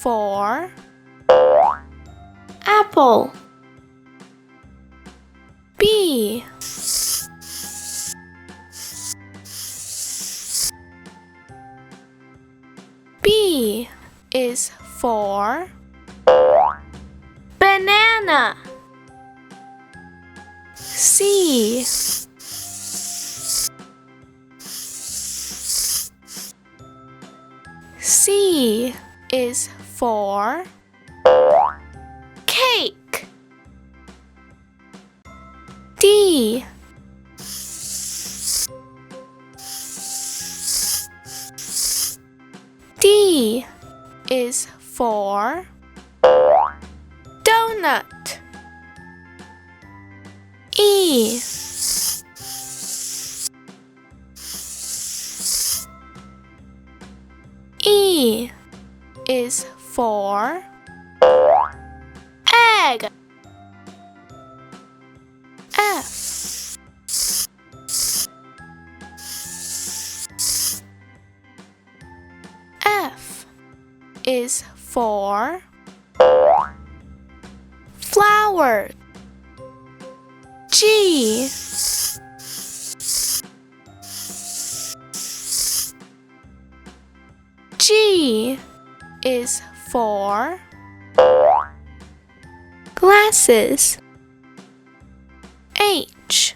for apple. B. B is for banana. C. C is for cake. D. D is for donut. E. E is for egg. F. F is for flower. G. G is for glasses. H.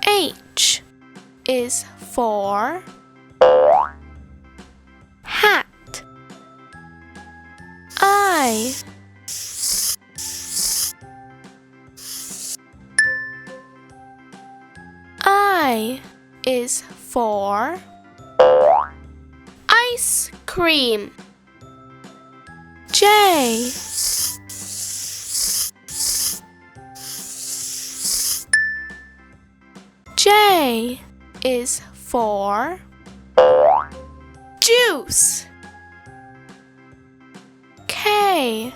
H is for hat. I. I is for ice cream. J. J is for juice. K.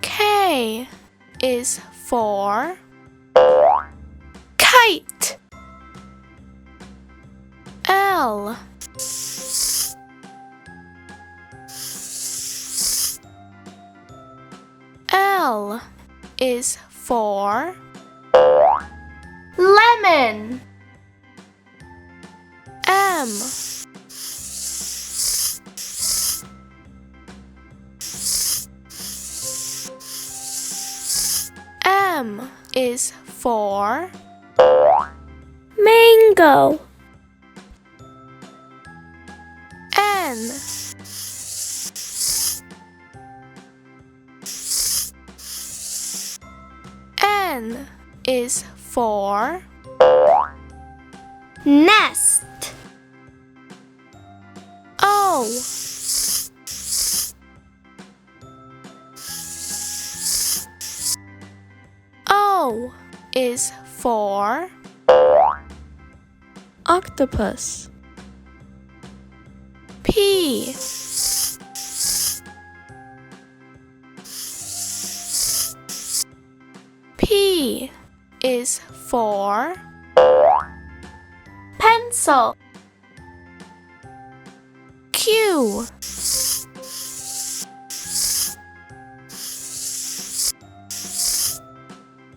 K is for kite. L. L is for lemon. M. M is for mango. N. N is for nest. O. O is for octopus. P. P is for pencil. Q.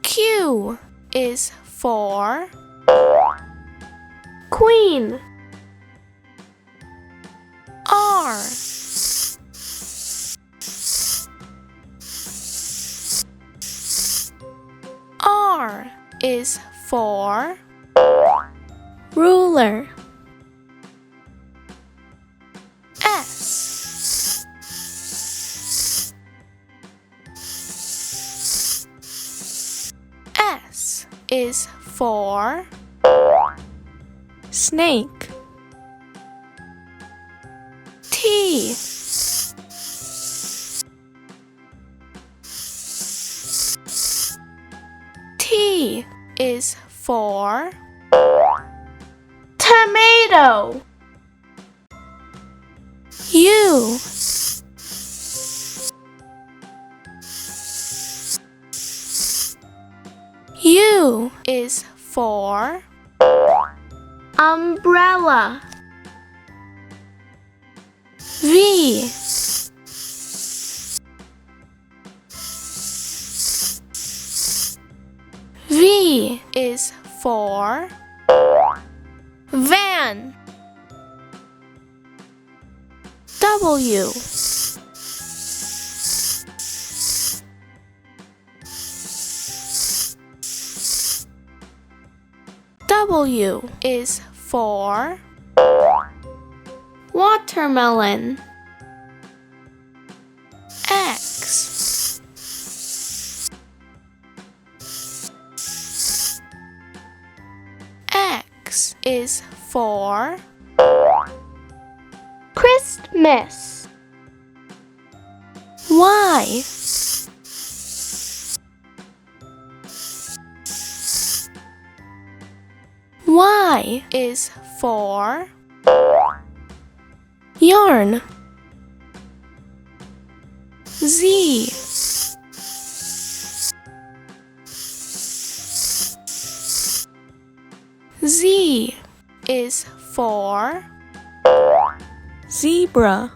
Q is for queen. R. R is for ruler. S. S is for snake. T. T is for tomato. U. for umbrella. V V is for van. W W is for watermelon. X X is for Christmas. Y Y is for yarn. Z Z is for zebra.